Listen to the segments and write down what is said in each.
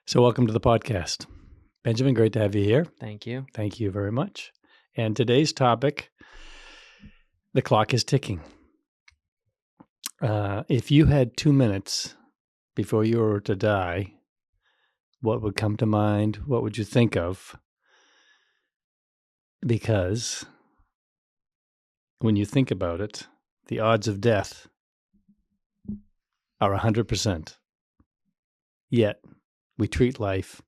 So welcome to the podcast. Benjamin, great to have you here. Thank you. Thank you very much. And today's topic, the clock is ticking. If you had 2 minutes before you were to die, what would come to mind? What would you think of? Because when you think about it, the odds of death are 100%. Yet we treat life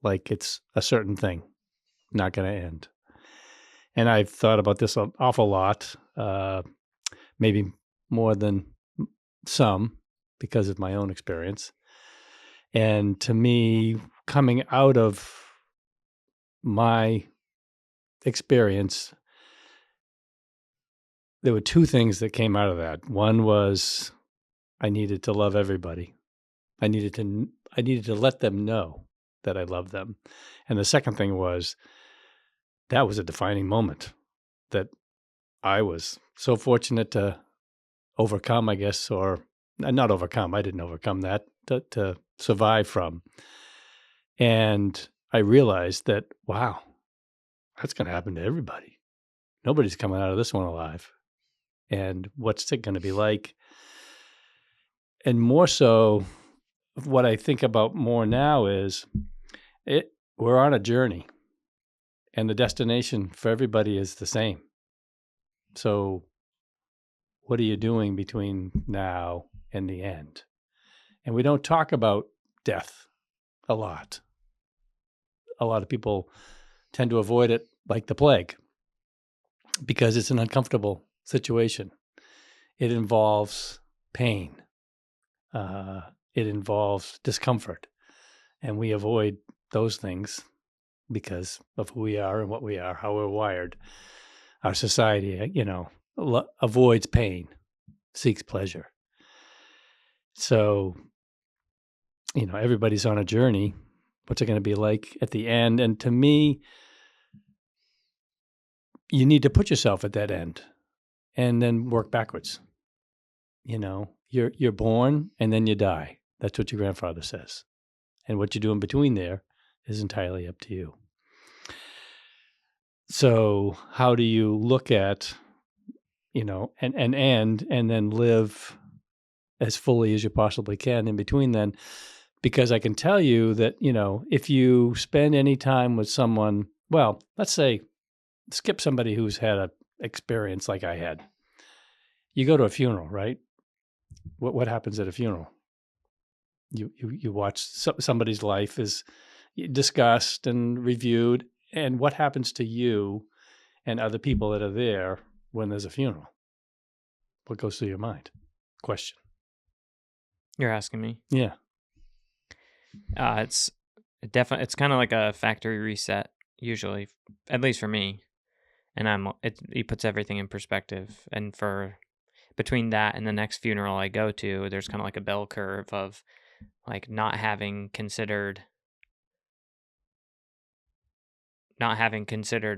like it's a certain thing, not going to end. And I've thought about this an awful lot, maybe more than some because of my own experience. And to me, coming out of my experience, there were two things that came out of that. One was I needed to love everybody. I needed to let them know that I love them. And the second thing was that was a defining moment that I was so fortunate to overcome, I guess, or not overcome. I didn't overcome that, to survive from. And I realized that, wow, that's going to happen to everybody. Nobody's coming out of this one alive. And what's it going to be like? And more so, what I think about more now is we're on a journey, and the destination for everybody is the same. So what are you doing between now and the end? And we don't talk about death a lot. A lot of people tend to avoid it like the plague because it's an uncomfortable situation. It involves pain. It involves discomfort. And we avoid those things because of who we are and what we are, how we're wired. Our society, avoids pain, seeks pleasure. So, everybody's on a journey. What's it going to be like at the end? And to me, you need to put yourself at that end and then work backwards. You're born and then you die. That's what your grandfather says. And what you do in between there is entirely up to you. So how do you look at, and end and then live as fully as you possibly can in between then? Because I can tell you that, if you spend any time with someone, well, let's say, skip somebody who's had an experience like I had. You go to a funeral, right? What happens at a funeral? You watch somebody's life is discussed and reviewed, and what happens to you and other people that are there when there's a funeral? What goes through your mind? Question. You're asking me? Yeah. It's definitely, it's kind of like a factory reset, usually, at least for me. And it puts everything in perspective. And between that and the next funeral I go to, there's kind of like a bell curve of like not having considered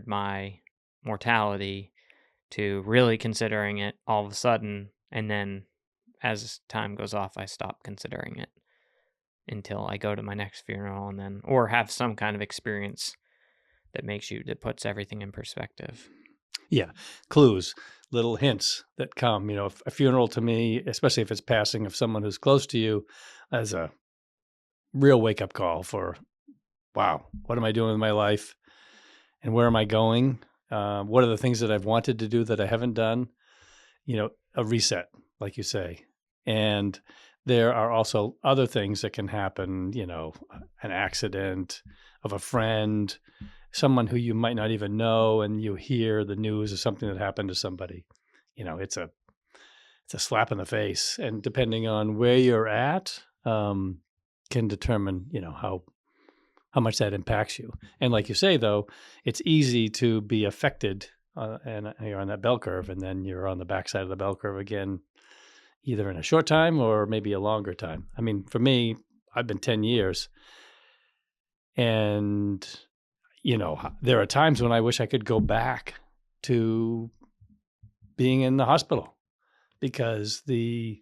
my mortality to really considering it all of a sudden. And then as time goes off, I stop considering it until I go to my next funeral or have some kind of experience that puts everything in perspective. Yeah. Clues, little hints that come, a funeral to me, especially if it's passing of someone who's close to you, as a real wake-up call for, wow, what am I doing with my life? And where am I going? What are the things that I've wanted to do that I haven't done? A reset, like you say. And there are also other things that can happen, an accident of a friend, someone who you might not even know, and you hear the news of something that happened to somebody. It's a slap in the face. And depending on where you're at, can determine, how much that impacts you. And like you say, though, it's easy to be affected and you're on that bell curve, and then you're on the backside of the bell curve again, either in a short time or maybe a longer time. I mean, for me, I've been 10 years, and, there are times when I wish I could go back to being in the hospital because the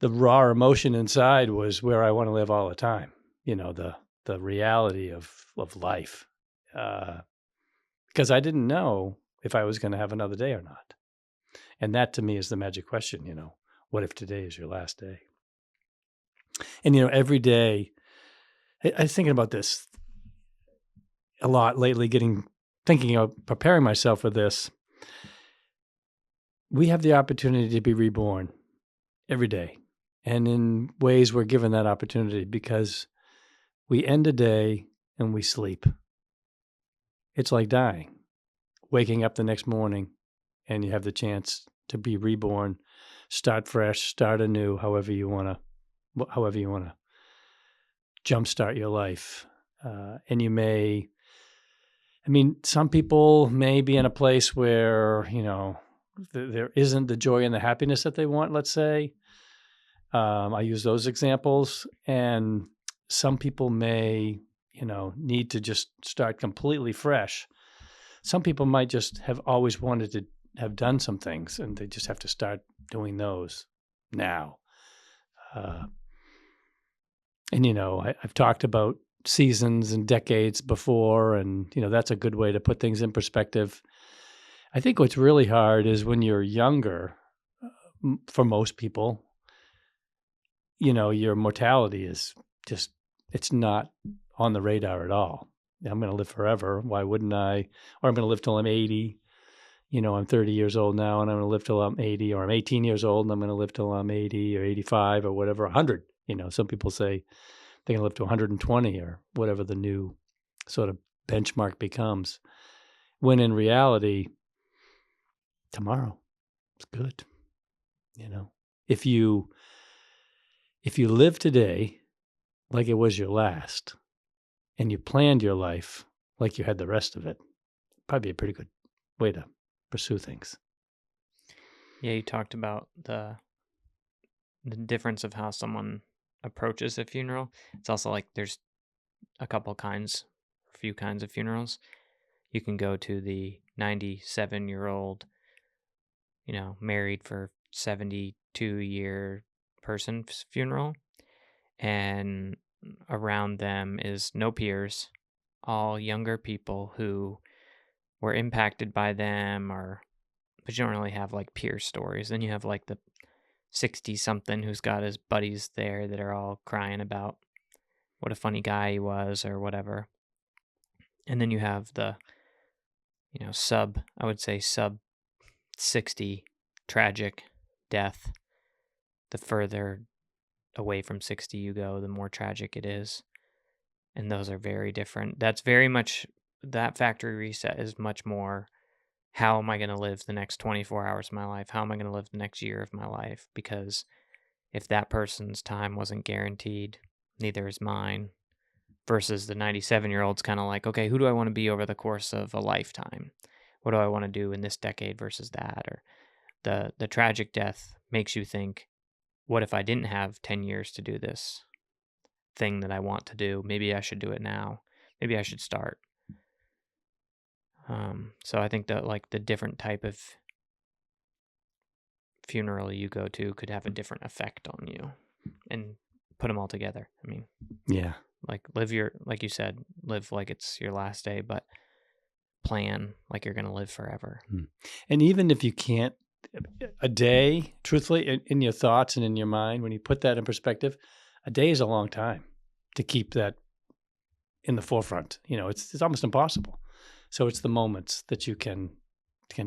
the raw emotion inside was where I want to live all the time. The reality of life, uh, because I didn't know if I was going to have another day or not. And that to me is the magic question. What if today is your last day? And every day, I was thinking about this a lot lately. Thinking of preparing myself for this. We have the opportunity to be reborn every day. And in ways we're given that opportunity because we end a day and we sleep. It's like dying, waking up the next morning, and you have the chance to be reborn, start fresh, start anew, however you want to jumpstart your life. And some people may be in a place where, there isn't the joy and the happiness that they want, let's say. I use those examples. And some people may, need to just start completely fresh. Some people might just have always wanted to have done some things and they just have to start doing those now. I've talked about seasons and decades before, and, that's a good way to put things in perspective. I think what's really hard is when you're younger, for most people, your mortality is just, it's not on the radar at all. I'm going to live forever. Why wouldn't I? Or I'm going to live till I'm 80. I'm 30 years old now and I'm going to live till I'm 80, or I'm 18 years old and I'm going to live till I'm 80 or 85 or whatever, 100. Some people say they can live to 120 or whatever the new sort of benchmark becomes. When in reality, tomorrow is good. If you live today like it was your last and you planned your life like you had the rest of it, probably a pretty good way to pursue things. Yeah, you talked about the difference of how someone approaches a funeral. It's also like there's a few kinds of funerals. You can go to the 97-year-old, married for 72-year person's funeral, and around them is no peers, all younger people who were impacted by them, but you don't really have like peer stories. Then you have like the 60 something who's got his buddies there that are all crying about what a funny guy he was or whatever. And then you have the, I would say sub 60 tragic death. The further away from 60 you go, the more tragic it is. And those are very different. That factory reset is much more, how am I going to live the next 24 hours of my life? How am I going to live the next year of my life? Because if that person's time wasn't guaranteed, neither is mine. Versus the 97-year-old's kind of like, okay, who do I want to be over the course of a lifetime? What do I want to do in this decade versus that? Or the tragic death makes you think, what if I didn't have 10 years to do this thing that I want to do? Maybe I should do it now. Maybe I should start. So I think that like the different type of funeral you go to could have a different effect on you, and put them all together. Yeah. Like like you said, live like it's your last day, but plan like you're going to live forever. And even if you can't, a day, truthfully, in your thoughts and in your mind, when you put that in perspective, a day is a long time to keep that in the forefront. It's almost impossible. So it's the moments that you can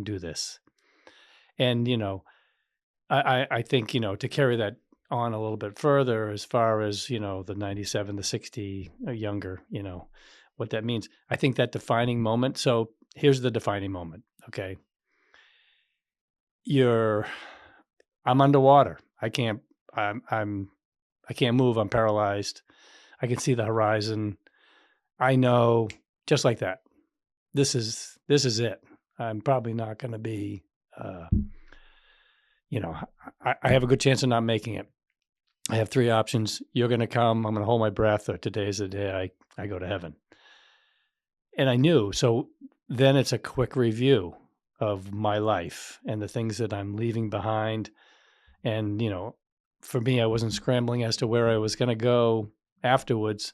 do this. And, I think, to carry that on a little bit further, as far as, the 97, the 60 or younger, what that means. I think that defining moment. So here's the defining moment. Okay. I'm underwater. I can't move. I'm paralyzed. I can see the horizon. I know, just like that, this is it. I'm probably not going to be, I have a good chance of not making it. I have three options. You're going to come, I'm going to hold my breath, or today's the day I go to heaven. And I knew. So then it's a quick review of my life and the things that I'm leaving behind. And, for me, I wasn't scrambling as to where I was going to go afterwards.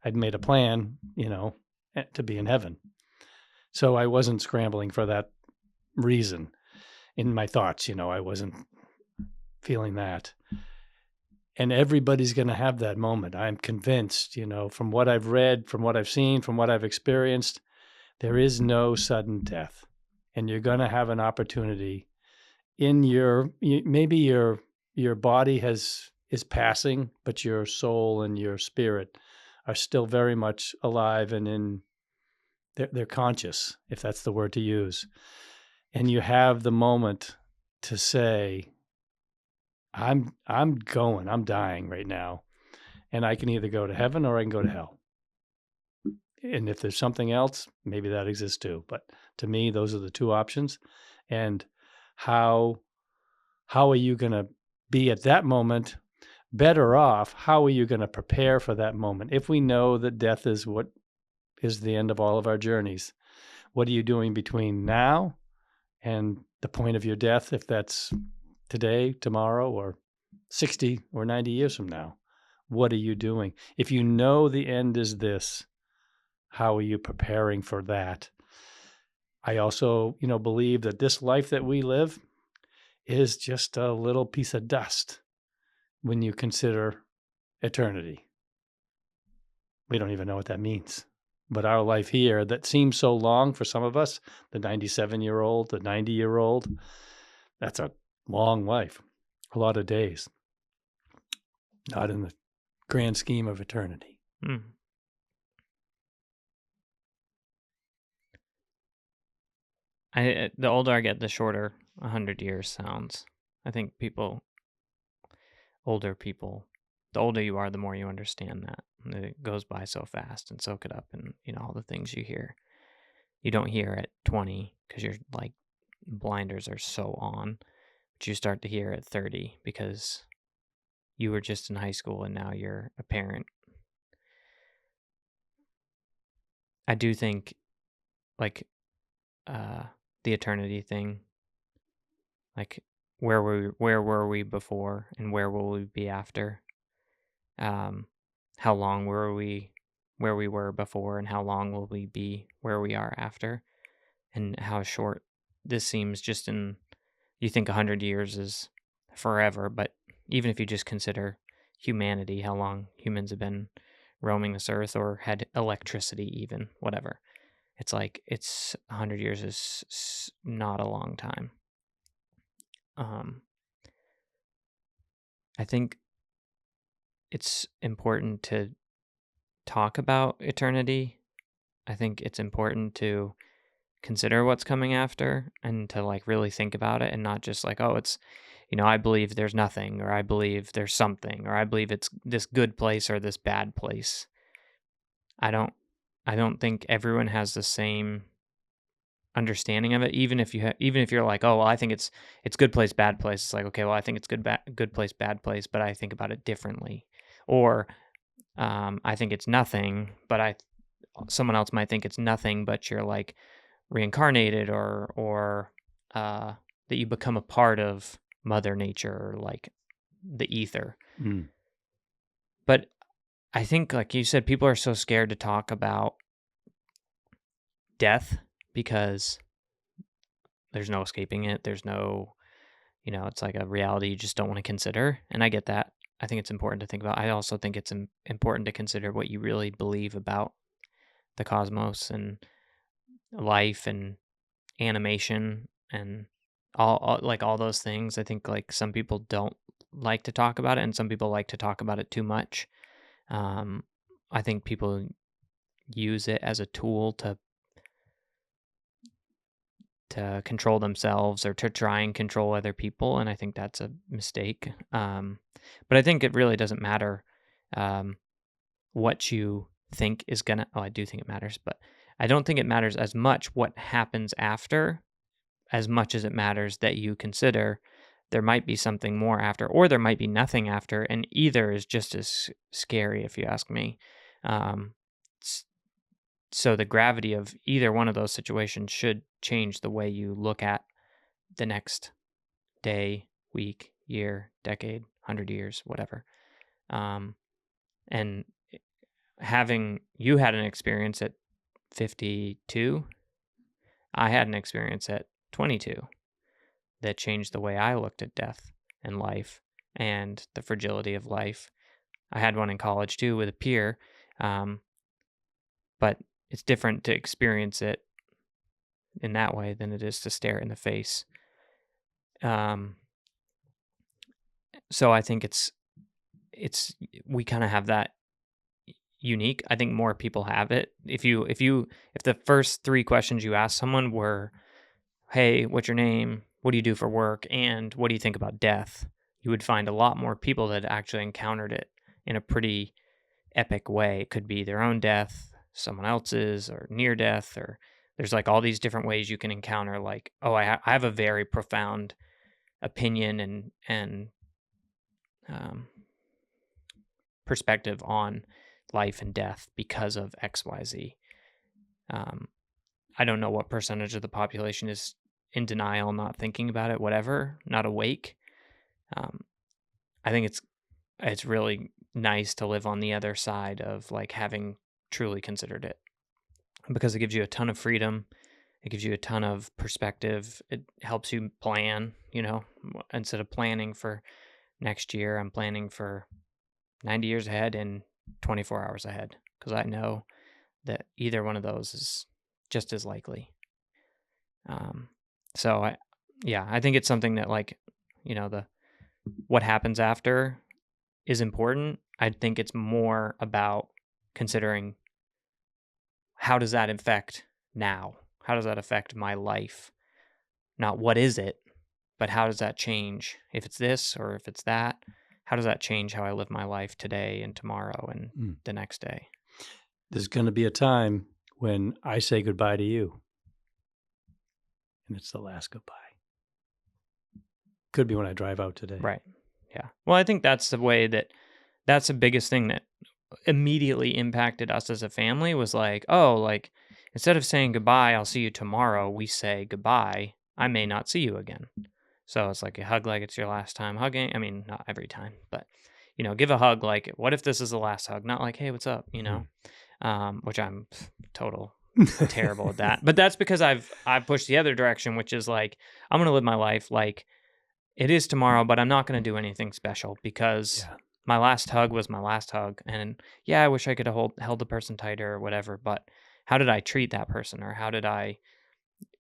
I'd made a plan, to be in heaven. So I wasn't scrambling for that reason in my thoughts. I wasn't feeling that. And everybody's going to have that moment. I'm convinced, from what I've read, from what I've seen, from what I've experienced, there is no sudden death. And you're going to have an opportunity in maybe your body is passing, but your soul and your spirit are still very much alive and they're conscious, if that's the word to use. And you have the moment to say, I'm dying right now, and I can either go to heaven or I can go to hell. And if there's something else, maybe that exists too. But to me, those are the two options. And how are you going to be at that moment better off? How are you going to prepare for that moment? If we know that death is what is the end of all of our journeys, what are you doing between now and the point of your death, if that's today, tomorrow, or 60 or 90 years from now? What are you doing? If you know the end is this, how are you preparing for that? I also, believe that this life that we live is just a little piece of dust when you consider eternity. We don't even know what that means. But our life here that seems so long for some of us, the 97-year-old, the 90-year-old, that's a long life, a lot of days, not in the grand scheme of eternity. The older I get, the shorter 100 years sounds. I think older people, the older you are, the more you understand that. It goes by so fast, and soak it up, and all the things you hear. You don't hear at 20 because your like blinders are so on, but you start to hear at 30 because you were just in high school and now you're a parent. I do think like the eternity thing, like where were we before and where will we be after? How long were we where we were before and how long will we be where we are after? And how short this seems just in, you think 100 years is forever, but even if you just consider humanity, how long humans have been roaming this earth or had electricity, even whatever, it's 100 years is not a long time. I think it's important to talk about eternity. I think it's important to consider what's coming after and to really think about it and not just oh, it's, I believe there's nothing, or I believe there's something, or I believe it's this good place or this bad place. I don't think everyone has the same understanding of it. Even if you're like, oh, well, I think it's good place, bad place. It's like, okay, well, I think it's good place, bad place, but I think about it differently. Or I think it's nothing, but someone else might think it's nothing, but you're reincarnated, or that you become a part of Mother Nature, or the ether. But I think, like you said, people are so scared to talk about death because there's no escaping it. There's no, it's like a reality you just don't want to consider. And I get that. I think it's important to think about. I also think it's important to consider what you really believe about the cosmos and life and animation and all those things. I think some people don't like to talk about it, and some people like to talk about it too much. I think people use it as a tool to control themselves or to try and control other people, and I think that's a mistake. But I think it really doesn't matter what you think is gonna. Oh, I do think it matters, but I don't think it matters as much what happens after, as much as it matters that you consider there might be something more after, or there might be nothing after, and either is just as scary, if you ask me. So the gravity of either one of those situations should change the way you look at the next day, week, year, decade, 100 years, whatever. Um, and having you had an experience at 52, I had an experience at 22 that changed the way I looked at death and life and the fragility of life. I had one in college too with a peer, um, but it's different to experience it in that way than it is to stare it in the face. Um, so I think it's we kind of have that unique. I think more people have it. If the first three questions you ask someone were, "Hey, what's your name? What do you do for work? And what do you think about death?" You would find a lot more people that actually encountered it in a pretty epic way. It could be their own death, someone else's, or near death, or there's like all these different ways you can encounter like, oh, I have a very profound opinion and um, perspective on life and death because of XYZ. Um, I don't know what percentage of the population is in denial, not thinking about it, whatever, not awake. Um, I think it's really nice to live on the other side of like having truly considered it because it gives you a ton of freedom. It gives you a ton of perspective. It helps you plan, instead of planning for next year, I'm planning for 90 years ahead and 24 hours ahead because I know that either one of those is just as likely. Um, so I think it's something that like, the what happens after is important. I think it's more about considering how does that affect now? How does that affect my life? Not what is it, but how does that change? If it's this or if it's that, how does that change how I live my life today and tomorrow and Mm. the next day? There's gonna be a time when I say goodbye to you, and it's the last goodbye. Could be when I drive out today. Right. Yeah. Well, I think that's that's the biggest thing that immediately impacted us as a family was like, oh, like instead of saying goodbye, I'll see you tomorrow, we say goodbye, I may not see you again. So it's like a hug like it's your last time hugging. I mean, not every time, but give a hug like what if this is the last hug? Not like, hey, what's up, Mm. which I'm total terrible at that. But that's because I've pushed the other direction, which is like I'm gonna live my life like it is tomorrow, but I'm not gonna do anything special because Yeah. my last hug was my last hug. And yeah, I wish I could have held the person tighter or whatever, but how did I treat that person? Or how did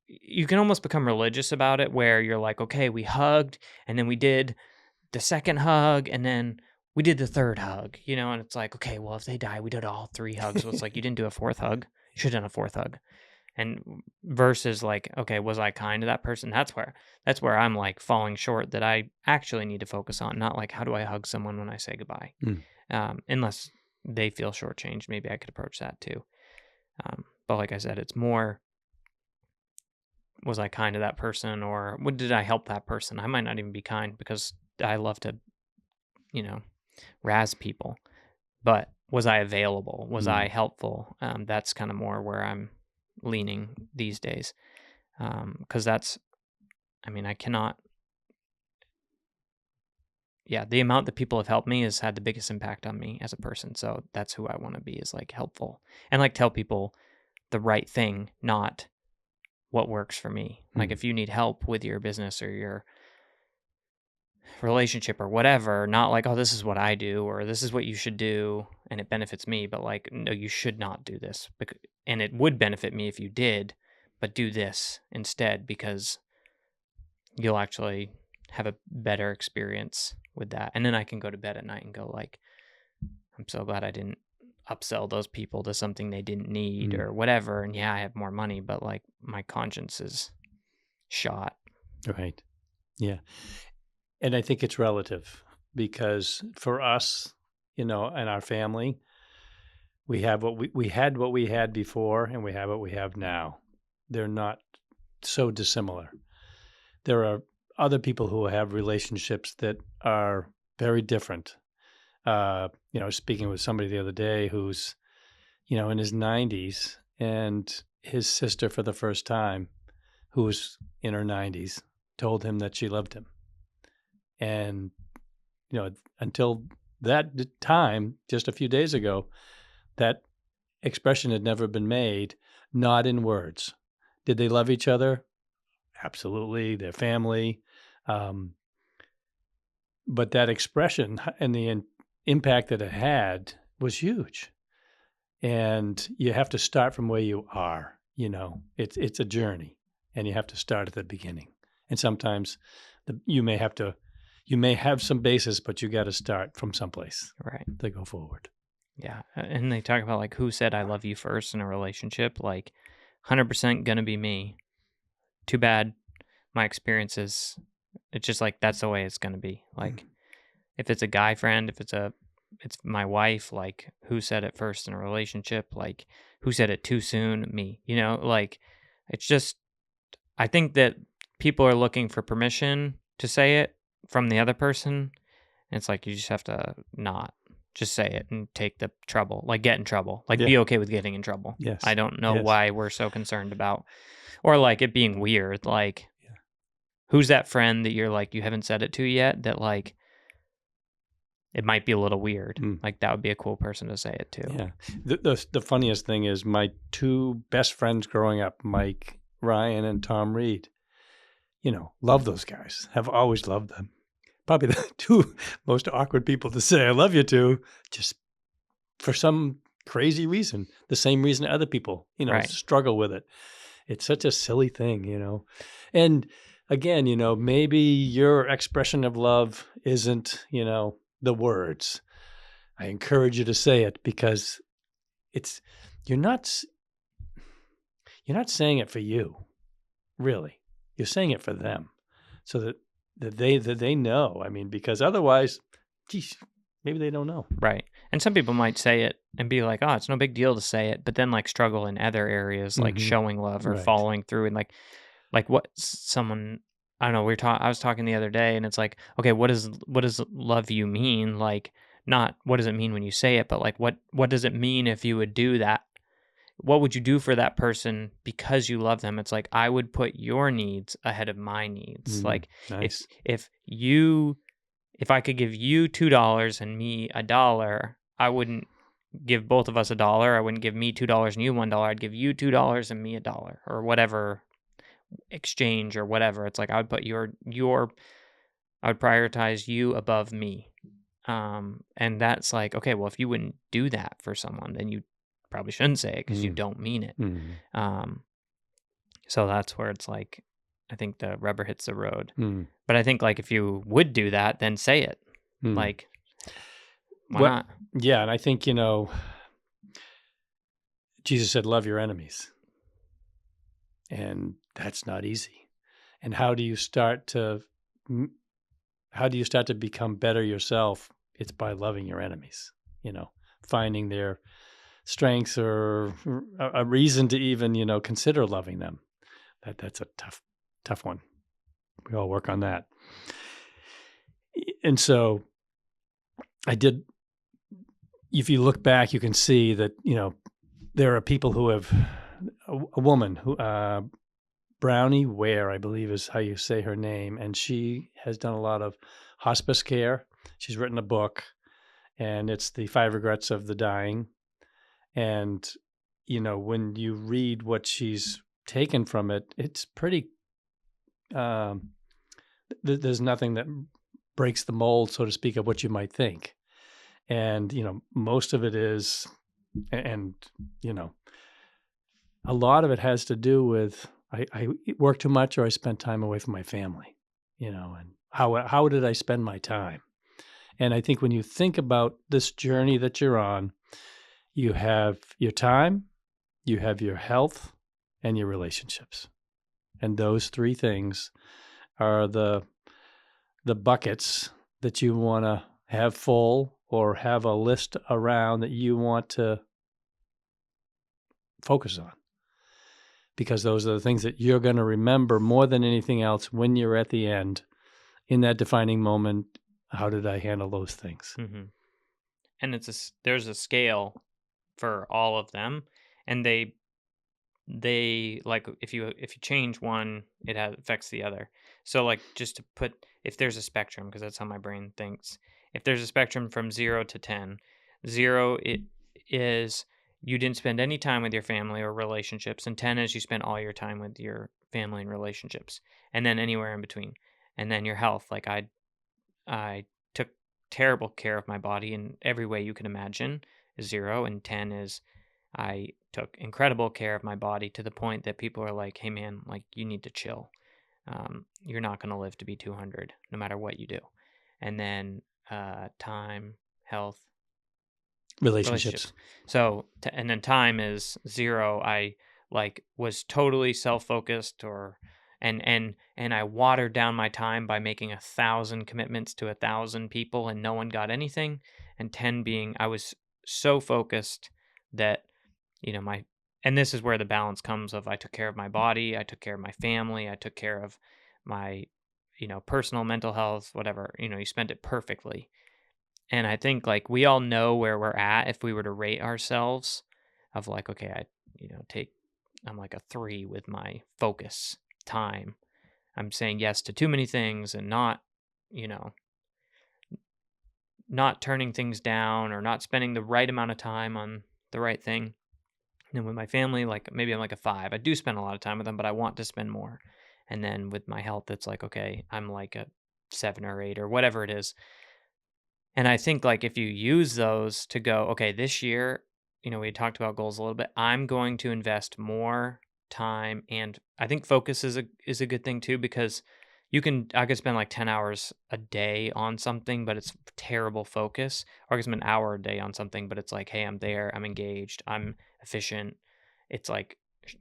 you can almost become religious about it where you're like, okay, we hugged and then we did the second hug and then we did the third hug, and it's like, okay, well, if they die, we did all three hugs. So it's like, you didn't do a fourth hug. You should have done a fourth hug. And versus like, okay, was I kind to that person? That's where I'm like falling short that I actually need to focus on, not like, how do I hug someone when I say goodbye? Mm. Unless they feel shortchanged, maybe I could approach that too. But like I said, it's more, was I kind to that person or what did I help that person? I might not even be kind because I love to, you know, razz people, but was I available? Was I Mm. helpful? That's kind of more where I'm leaning these days. Because I cannot, yeah, the amount that people have helped me has had the biggest impact on me as a person. So that's who I want to be is like helpful and like tell people the right thing, not what works for me. Like Mm. if you need help with your business or your relationship or whatever, not like, oh, this is what I do or this is what you should do and it benefits me, but like, no, you should not do this. And it would benefit me if you did, but do this instead because you'll actually have a better experience with that. And then I can go to bed at night and go like, I'm so glad I didn't upsell those people to something they didn't need Mm. or whatever. And yeah, I have more money, but like my conscience is shot. Right. Yeah. And I think it's relative because for us, and our family, we have we had what we had before and we have what we have now. They're not so dissimilar. There are other people who have relationships that are very different. Speaking with somebody the other day who's, in his 90s and his sister for the first time, who was in her 90s, told him that she loved him. And Until that time, just a few days ago, that expression had never been made, not in words. Did they love each other? Absolutely. Their family. Um, but that expression and the impact that it had was huge. And you have to start from where you are. It's a journey, and you have to start at the beginning. And sometimes you may have some basis, but you got to start from someplace Right. to go forward. Yeah. And they talk about like who said I love you first in a relationship, like 100% gonna be me. Too bad my experiences, it's just like that's the way it's gonna be. Like if it's a guy friend, if it's my wife, like who said it first in a relationship, like who said it too soon, me. Like it's just I think that people are looking for permission to say it from the other person. And it's like you just have to not just say it and take the trouble, like get in trouble, like Yeah. be okay with getting in trouble. I Yes. don't know Yes. why we're so concerned about, or like it being weird. Like, Yeah. who's that friend that you're like, you haven't said it to yet that like it might be a little weird? Mm. Like, that would be a cool person to say it to. Yeah. The funniest thing is my two best friends growing up, Mike Ryan and Tom Reed, love those guys, have always loved them. Probably the two most awkward people to say I love you to, just for some crazy reason, the same reason other people, Right. struggle with it. It's such a silly thing, And again, maybe your expression of love isn't, the words. I encourage you to say it because it's you're not s- you're not saying it for you, really. You're saying it for them, so that they know. I mean, because otherwise, geez, maybe they don't know. Right. And some people might say it and be like, oh, it's no big deal to say it, but then like struggle in other areas, like Hmm. showing love or Right. following through. And like what someone, I don't know, I was talking the other day and it's like, okay, what does love you mean? Like, not what does it mean when you say it, but like, what does it mean if you would do that? What would you do for that person because you love them? It's like, I would put your needs ahead of my needs. Mm, Like if, nice. if you, if I could give you $2 and me $1, I wouldn't give both of us $1. I wouldn't give me $2 and you $1. I'd give you $2 and me $1, or whatever exchange or whatever. It's like I would put I would prioritize you above me. And that's like, okay, well, if you wouldn't do that for someone, then you probably shouldn't say it because you Mm, don't mean it. mm, Um, so that's where it's like, I think the rubber hits the road. mm, But I think like if you would do that, then say it. mm. Like, why What? not? Yeah, and I think Jesus said, "Love your enemies," and that's not easy. And m- how do you start to become better yourself? It's by loving your enemies. Finding their strengths or a reason to even consider loving them. That's a tough one. We all work on that. And so I did. If you look back, you can see that there are people who have a woman who Brownie Ware, I believe is how you say her name, and she has done a lot of hospice care. She's written a book, and it's the Five Regrets of the Dying. And when you read what she's taken from it, it's pretty. Um, there's nothing that breaks the mold, so to speak, of what you might think. And most of it is, and you know, a lot of it has to do with I work too much or I spent time away from my family, and how did I spend my time? And I think when you think about this journey that you're on, you have your time, you have your health, and your relationships. And those three things are the buckets that you want to have full or have a list around that you want to focus on, because those are the things that you're going to remember more than anything else when you're at the end in that defining moment. How did I handle those things? Hmm. And there's a scale for all of them, and they like if you change one, it affects the other. So like just to put, if there's a spectrum, because that's how my brain thinks. if there's a spectrum from 0 to 10, 0 it is you didn't spend any time with your family or relationships, and 10 is you spent all your time with your family and relationships, and then anywhere in between. And then your health, like I took terrible care of my body in every way you can imagine, is 0, and 10 is I took incredible care of my body to the point that people are like, "Hey man, like you need to chill. You're not going to live to be 200 no matter what you do." And then time, health, Relationships. relationships. So, and then time is 0. I like was totally self-focused, or and I watered down my time by making 1,000 commitments to 1,000 people and no one got anything. And 10 being I was so focused that, my, and this is where the balance comes of I took care of my body, I took care of my family, I took care of my, personal mental health, whatever, you spent it perfectly. And I think like we all know where we're at if we were to rate ourselves of like, okay, I'm like a 3 with my focus time. I'm saying yes to too many things and you know, not turning things down or not spending the right amount of time on the right thing. And with my family, like maybe I'm like a 5. I do spend a lot of time with them, but I want to spend more. And then with my health, it's like, okay, I'm like a 7 or 8 or whatever it is. And I think like if you use those to go, okay, this year, we had talked about goals a little bit. I'm going to invest more time, and I think focus is a good thing too, because I could spend like 10 hours a day on something, but it's terrible focus. Or I could spend an hour a day on something, but it's like, hey, I'm there, I'm engaged, I'm efficient. It's like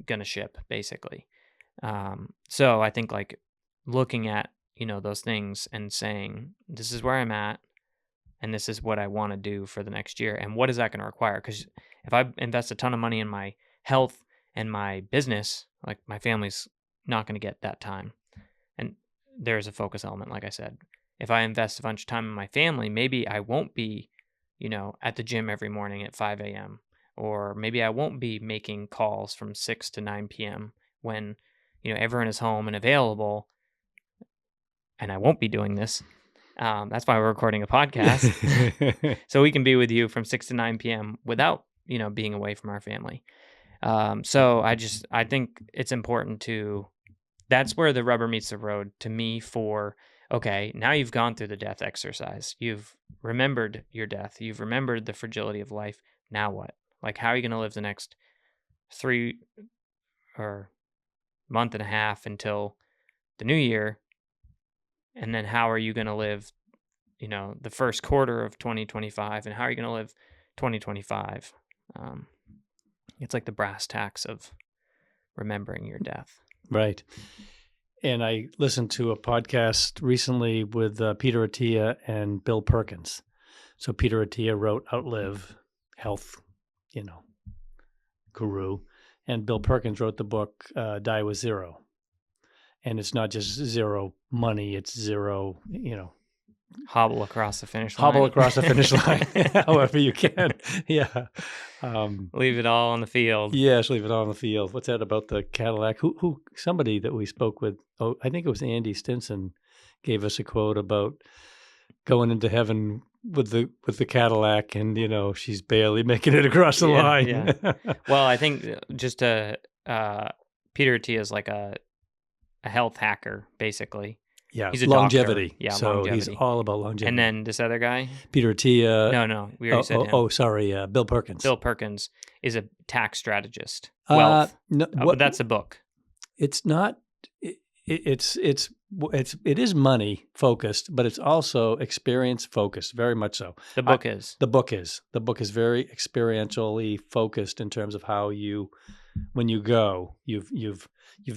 gonna ship basically. So I think like looking at, those things and saying, this is where I'm at and this is what I want to do for the next year. And what is that going to require? Because if I invest a ton of money in my health and my business, like my family's not going to get that time. And there's a focus element, like I said. If I invest a bunch of time in my family, maybe I won't be, at the gym every morning at 5 a.m. Or maybe I won't be making calls from 6 to 9 p.m. when, everyone is home and available. And I won't be doing this. That's why we're recording a podcast, so we can be with you from 6 to 9 p.m. without, being away from our family. So I think it's important that's where the rubber meets the road to me for, okay, now you've gone through the death exercise. You've remembered your death. You've remembered the fragility of life. Now what? Like, how are you going to live the next 3 or month and a half until the new year? And then how are you going to live, the first quarter of 2025, and how are you going to live 2025? It's like the brass tacks of remembering your death. Right. And I listened to a podcast recently with Peter Attia and Bill Perkins. So Peter Attia wrote Outlive, health, guru. And Bill Perkins wrote the book Die with Zero. And it's not just zero money, it's zero, Hobble across the finish line. Hobble across the finish line, however you can. Yeah. Leave it all on the field. Yes, leave it all on the field. What's that about the Cadillac? Somebody that we spoke with, I think it was Andy Stinson, gave us a quote about going into heaven with the Cadillac, and she's barely making it across the line. Yeah. Well, I think just Peter Attia is like a health hacker, basically. Yeah, he's a longevity. Doctor. Yeah, so longevity. He's all about longevity. And then this other guy, Peter Attia. No, we already said him. Oh, sorry, Bill Perkins. Bill Perkins is a tax strategist. Wealth. No, but that's a book. It's not. It is money focused, but it's also experience focused. Very much so. The book is very experientially focused in terms of how when you go, you've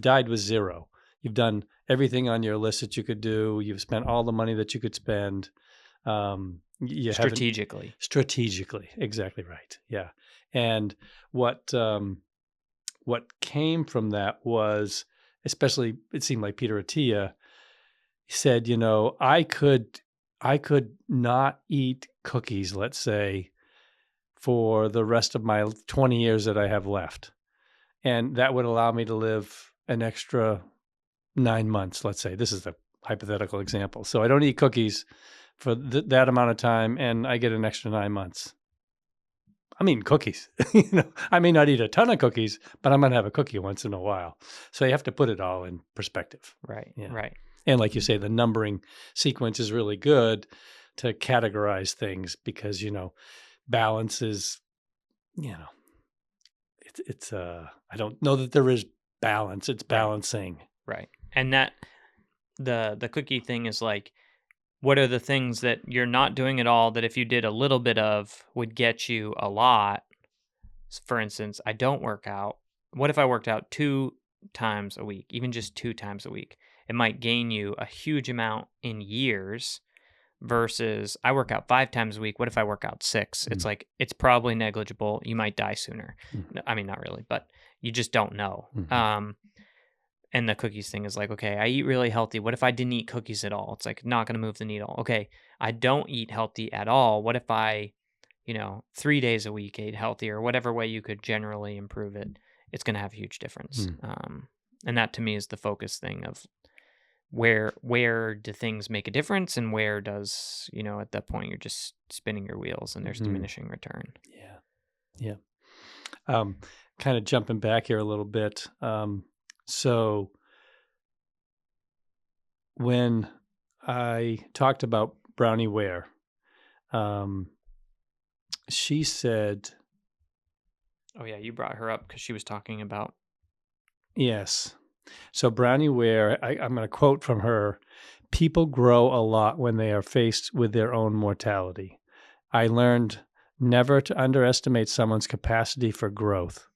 died with zero. You've done everything on your list that you could do. You've spent all the money that you could spend. Strategically, exactly right. Yeah. And what came from that was, especially it seemed like Peter Attia said, I could not eat cookies, let's say, for the rest of my 20 years that I have left. And that would allow me to live an extra 9 months, let's say. This is a hypothetical example. So I don't eat cookies for that amount of time, and I get an extra 9 months. I'm eating cookies. I may not eat a ton of cookies, but I'm gonna have a cookie once in a while. So you have to put it all in perspective. Right. Yeah. Right. And like you say, the numbering sequence is really good to categorize things because, balance is, you know, it's I don't know that there is balance. It's Right. balancing. Right. And that the cookie thing is like, what are the things that you're not doing at all that if you did a little bit of would get you a lot? For instance, I don't work out. What if I worked out 2 times a week, even just 2 times a week? It might gain you a huge amount in years versus I work out 5 times a week. What if I work out six? It's Mm, like, it's probably negligible. You might die sooner. mm, I mean, not really, but you just don't know. mhm, And the cookies thing is like, okay, I eat really healthy. What if I didn't eat cookies at all? It's like not going to move the needle. Okay, I don't eat healthy at all. What if I, 3 days a week ate healthy or whatever way you could generally improve it? It's going to have a huge difference. mm, And that to me is the focus thing of where do things make a difference and where does, at that point you're just spinning your wheels and there's mhm. diminishing return. Yeah. Yeah. Um, Kind of jumping back here a little bit. So when I talked about Brownie Ware, um, she said, Oh yeah, you brought her up because she was talking about. yes. So Brownie Ware, I'm going to quote from her: "People grow a lot when they are faced with their own mortality. I learned never to underestimate someone's capacity for growth.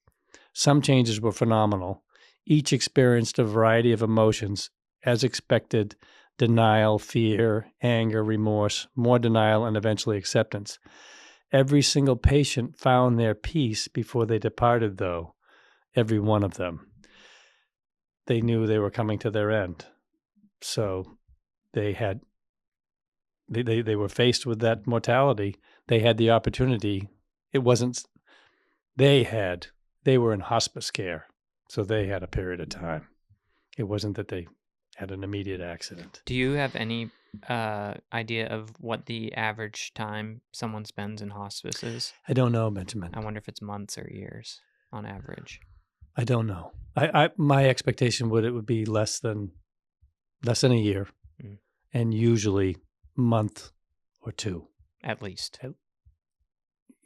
Some changes were phenomenal. Each experienced a variety of emotions, as expected: denial, fear, anger, remorse, more denial, and eventually acceptance. Every single patient found their peace before they departed, though, every one of them. They knew they were coming to their end. So they had they were faced with that mortality. They had the opportunity. It wasn't they had they were in hospice care, so they had a period of time. It wasn't that they had an immediate accident. Do you have any idea of what the average time someone spends in hospice is? I don't know, Benjamin. I wonder if it's months or years on average. I don't know. I my expectation would be less than a year, Mm, and usually month or two. at least.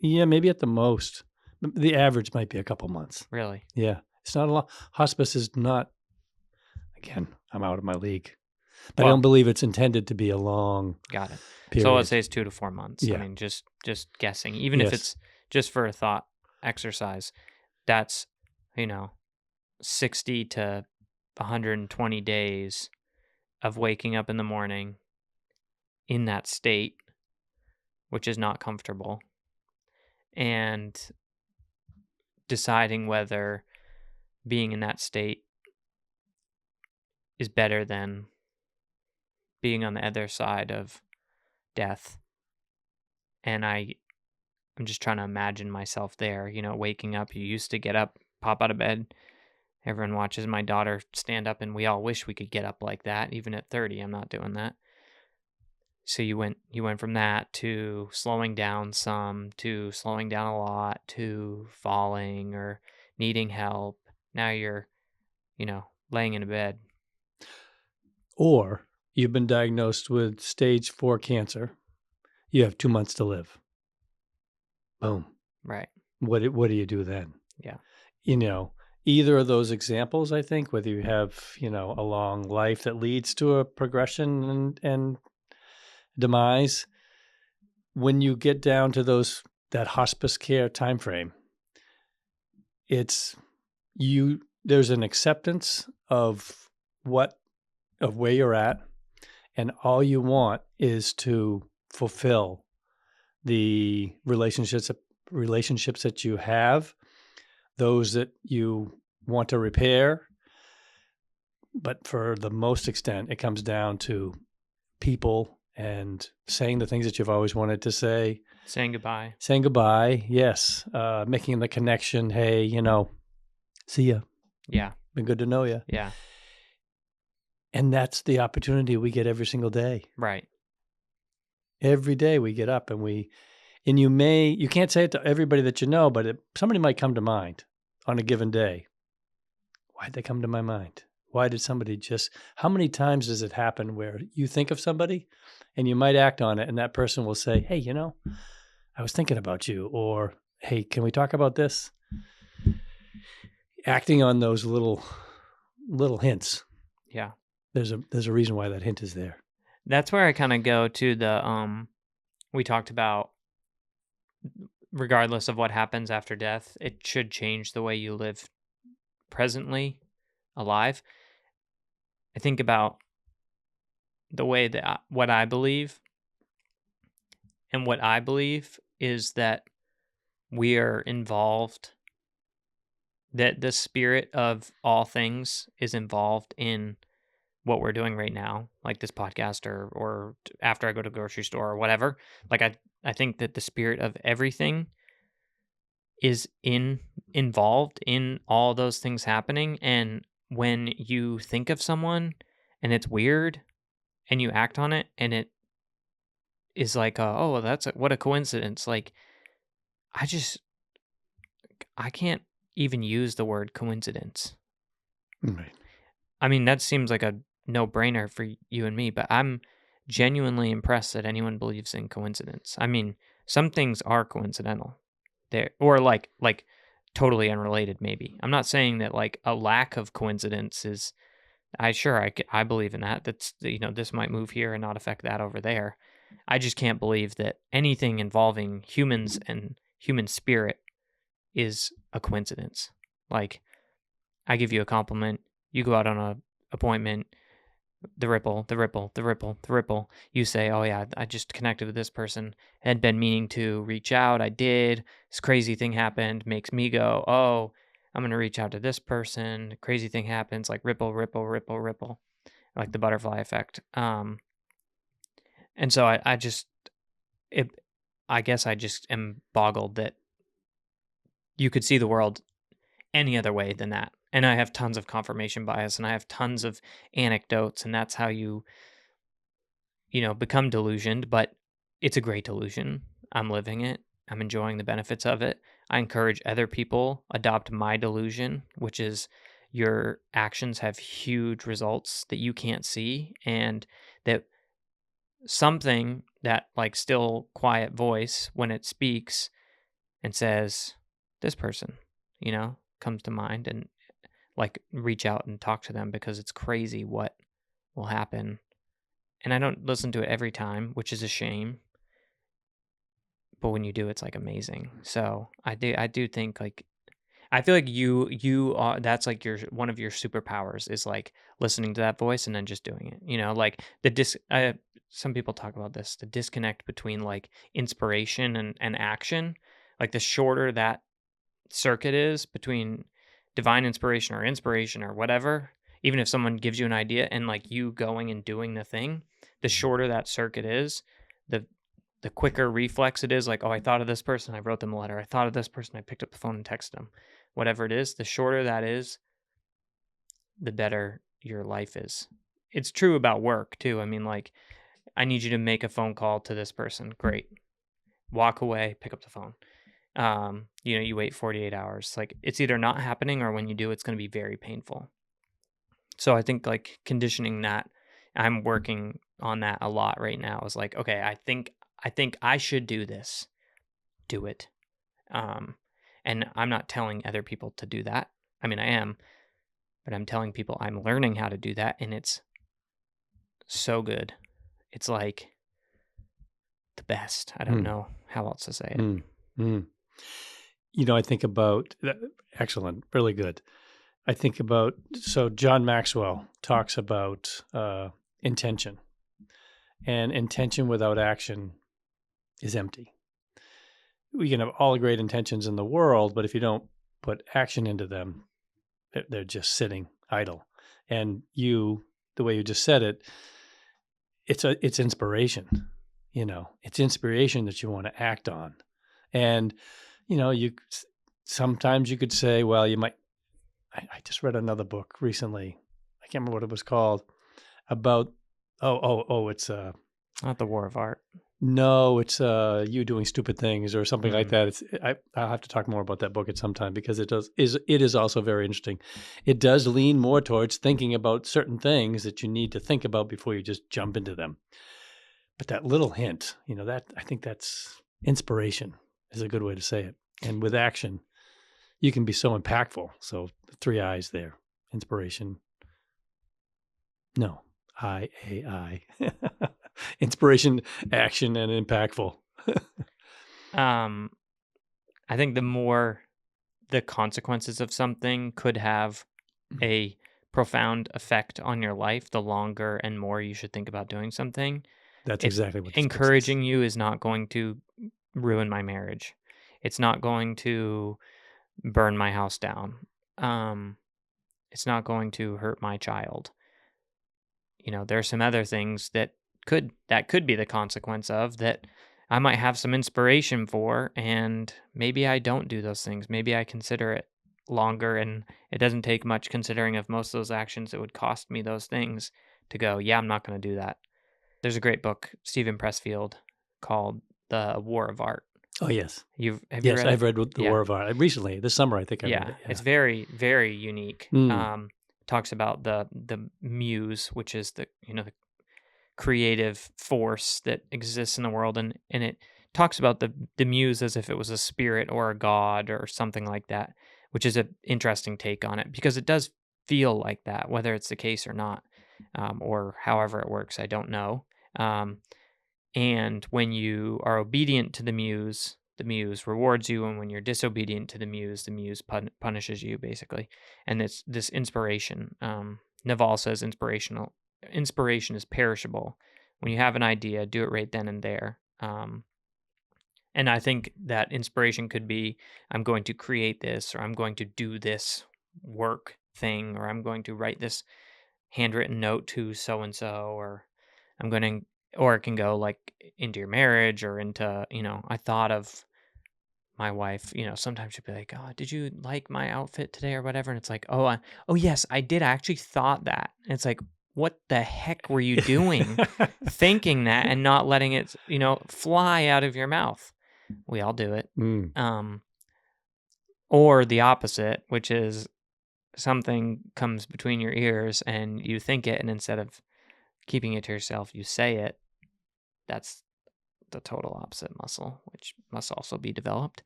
Yeah, maybe at the most. The average might be a couple months. Really? Yeah, it's not a lot. Hospice is not. Again, I'm out of my league, but I Well, don't believe it's intended to be a long got it. So let's period. say it's 2 to 4 months. I Yeah. mean, just guessing. Even if Yes. it's just for a thought exercise, that's, you know, 60 to 120 days of waking up in the morning in that state, which is not comfortable, and deciding whether being in that state is better than being on the other side of death. And I'm just trying to imagine myself there, waking up. You used to get up, pop out of bed. Everyone watches my daughter stand up, and we all wish we could get up like that. Even at 30, I'm not doing that. So you went from that to slowing down some, to slowing down a lot, to falling or needing help. Now you're, laying in a bed. Or you've been diagnosed with stage 4 cancer. You have 2 months to live. Boom. Right. What do you do then? Yeah. You know, Either of those examples, I think, whether you have, a long life that leads to a progression and demise, when you get down to that hospice care time frame, it's there's an acceptance what of where you're at, and all you want is to fulfill the relationships that you have, those that you want to repair. But for the most extent, it comes down to people and saying the things that you've always wanted to say, Saying goodbye. saying goodbye. Yes. Making the connection. Hey, see ya. Yeah. Been good to know you. Yeah. And that's the opportunity we get every single day. Right. Every day we get up and you can't say it to everybody that you know, but somebody might come to mind on a given day. Why'd they come to my mind? Why did somebody how many times does it happen where you think of somebody and you might act on it and that person will say, hey, I was thinking about you, or hey, can we talk about this? Acting on those little hints. Yeah. There's a reason why that hint is there. That's where I kind of go to we talked about regardless of what happens after death, it should change the way you live presently alive. I think about the way that what I believe, and what I believe is that we are involved, that the spirit of all things is involved in what we're doing right now, like this podcast or after I go to the grocery store or whatever. Like I think that the spirit of everything is involved in all those things happening. And when you think of someone and it's weird and you act on it and it is like, oh, what a coincidence. Like I just I can't even use the word coincidence. Right. I mean, that seems like a no-brainer for you and me, but I'm genuinely impressed that anyone believes in coincidence. I mean, some things are coincidental. There or like totally unrelated maybe. I'm not saying that like a lack of coincidence is I believe in that. That's this might move here and not affect that over there. I just can't believe that anything involving humans and human spirit is a coincidence. Like I give you a compliment, you go out on a appointment, the ripple, the ripple, the ripple, the ripple. You say, "Oh yeah, I just connected with this person. Had been meaning to reach out. I did. This crazy thing happened. Makes me go, oh, I'm gonna reach out to this person. Crazy thing happens. Like ripple, ripple, ripple, ripple, like the butterfly effect. And so I just, it, I guess I just am boggled that you could see the world any other way than that. And I have tons of confirmation bias, and I have tons of anecdotes, and that's how you become delusioned, but it's a great delusion. I'm living it. I'm enjoying the benefits of it. I encourage other people adopt my delusion, which is your actions have huge results that you can't see, and that something, that like still quiet voice when it speaks and says this person, comes to mind, and like reach out and talk to them because it's crazy what will happen. And I don't listen to it every time, which is a shame. But when you do, it's like amazing. So I do think like I feel like you are that's like your one of your superpowers is like listening to that voice and then just doing it. Like some people talk about this, the disconnect between like inspiration and action. Like the shorter that circuit is between divine inspiration or whatever, even if someone gives you an idea and like you going and doing the thing, the shorter that circuit is, the the quicker reflex it is, like, oh, I thought of this person, I wrote them a letter. I thought of this person, I picked up the phone and texted them. Whatever it is, the shorter that is, the better your life is. It's true about work too. I mean, like, I need you to make a phone call to this person. Great. Walk away, pick up the phone. You wait 48 hours. Like it's either not happening or when you do, it's going to be very painful. So I think like conditioning that, I'm working on that a lot right now. Is like, okay, I think I should do this. Do it. And I'm not telling other people to do that. I mean, I am, but I'm telling people I'm learning how to do that, and it's so good. It's like the best. I don't Hmm. know how else to say it. Mm, mm. I think about excellent, really good. I think about so John Maxwell talks about intention, and intention without action is empty. We can have all the great intentions in the world, but if you don't put action into them, they're just sitting idle. And the way you just said it, it's inspiration. It's inspiration that you want to act on, and you sometimes you could say, well, you might. I just read another book recently. I can't remember what it was called about. Oh, it's Not the war of art. No, it's you doing stupid things or something like Mm. that. I'll have to talk more about that book at some time because it is also very interesting. It does lean more towards thinking about certain things that you need to think about before you just jump into them. But that little hint, that I think that's inspiration is a good way to say it. And with action, you can be so impactful. So the three I's there: inspiration. No, I. Inspiration, action, and impactful. Um, I think the more the consequences of something could have a profound effect on your life, the longer and more you should think about doing something. That's If exactly what this book says. encouraging you is not going to ruin my marriage, it's not going to burn my house down. Um, it's not going to hurt my child. There are some other things that could be the consequence of that I might have some inspiration for, and maybe I don't do those things. Maybe I consider it longer, and it doesn't take much considering of most of those actions it would cost me those things to go, yeah, I'm not going to do that. There's a great book, Stephen Pressfield, called The War of Art. Oh, yes. Have you Yes, read it? I've read The Yeah. War of Art. Recently, this summer, I think I read Yeah, it, it's yeah. very, very unique. Mm, Talks about the muse, which is the creative force that exists in the world, and it talks about the muse as if it was a spirit or a god or something like that, which is an interesting take on it because it does feel like that, whether it's the case or not, or however it works, I don't know. Um, and when you are obedient to the muse rewards you, and when you're disobedient to the muse punishes you, basically. And it's this inspiration. Naval says inspiration is perishable. When you have an idea, do it right then and there. And I think that inspiration could be, I'm going to create this, or I'm going to do this work thing, or I'm going to write this handwritten note to so and so, or I'm going to, or it can go like into your marriage or into, I thought of my wife, sometimes she'd be like, "Oh, did you like my outfit today or whatever?" And it's like, "Oh yes, I did. I actually thought that." And it's like, "What the heck were you doing thinking that and not letting it, fly out of your mouth?" We all do it. mm. Um, or the opposite, which is something comes between your ears and you think it, and instead of keeping it to yourself, you say it. That's the total opposite muscle, which must also be developed.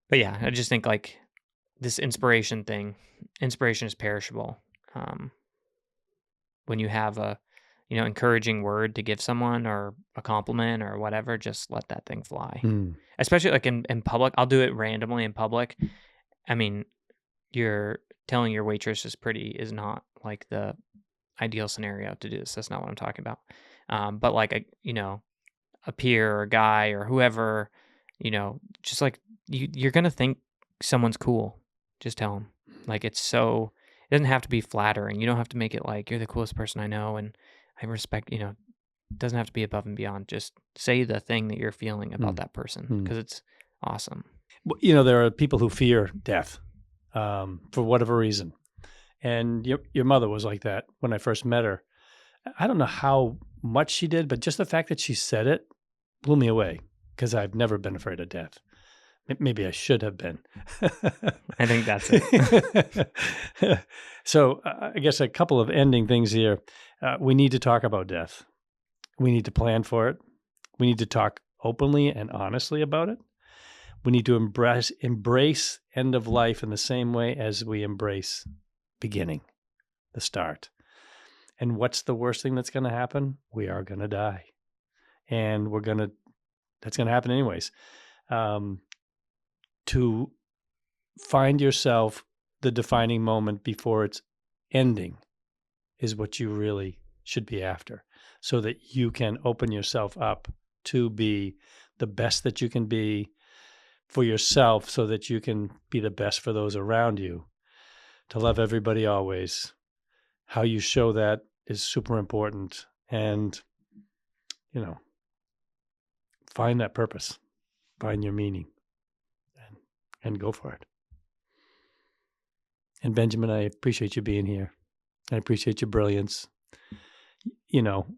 But yeah, I just think like this inspiration is perishable. Um, when you have a, encouraging word to give someone or a compliment or whatever, just let that thing fly. Mm. Especially like in public. I'll do it randomly in public. I mean, you're telling your waitress is not like the ideal scenario to do this. That's not what I'm talking about. But like a peer or a guy or whoever, just like you're gonna think someone's cool. Just tell them. Like it doesn't have to be flattering. You don't have to make it like you're the coolest person I know and I respect. It doesn't have to be above and beyond. Just say the thing that you're feeling about Mm. that person Mm. because it's awesome. There are people who fear death for whatever reason. And your mother was like that when I first met her. I don't know how much she did, but just the fact that she said it blew me away because I've never been afraid of death. Maybe I should have been. I think that's it. So I guess a couple of ending things here. We need to talk about death. We need to plan for it. We need to talk openly and honestly about it. We need to embrace end of life in the same way as we embrace beginning, the start. And what's the worst thing that's going to happen? We are going to die. And that's going to happen anyways. To find yourself the defining moment before it's ending is what you really should be after so that you can open yourself up to be the best that you can be for yourself so that you can be the best for those around you, to love everybody always. How you show that is super important. And, you know, find that purpose, find your meaning, and go for it. And Benjamin, I appreciate you being here. I appreciate your brilliance.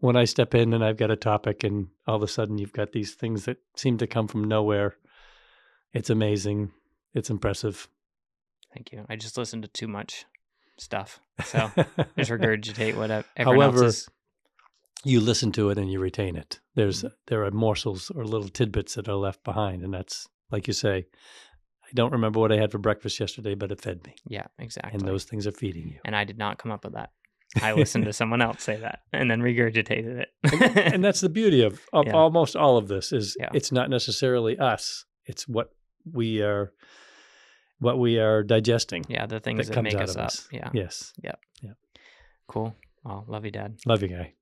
when I step in and I've got a topic and all of a sudden you've got these things that seem to come from nowhere, it's amazing. It's impressive. Thank you. I just listened to too much stuff. So just regurgitate what everyone else However, is. you listen to it and you retain it. There are morsels or little tidbits that are left behind. And that's, like you say, I don't remember what I had for breakfast yesterday, but it fed me. Yeah, exactly. And those things are feeding you. And I did not come up with that. I listened to someone else say that and then regurgitated it. And that's the beauty of Yeah. almost all of this is Yeah. it's not necessarily us. It's what we are digesting. Yeah, the things that comes make out us of up. us. Yeah. Yes. Yep. Yeah. Cool. Well, love you, Dad. Love you, guy.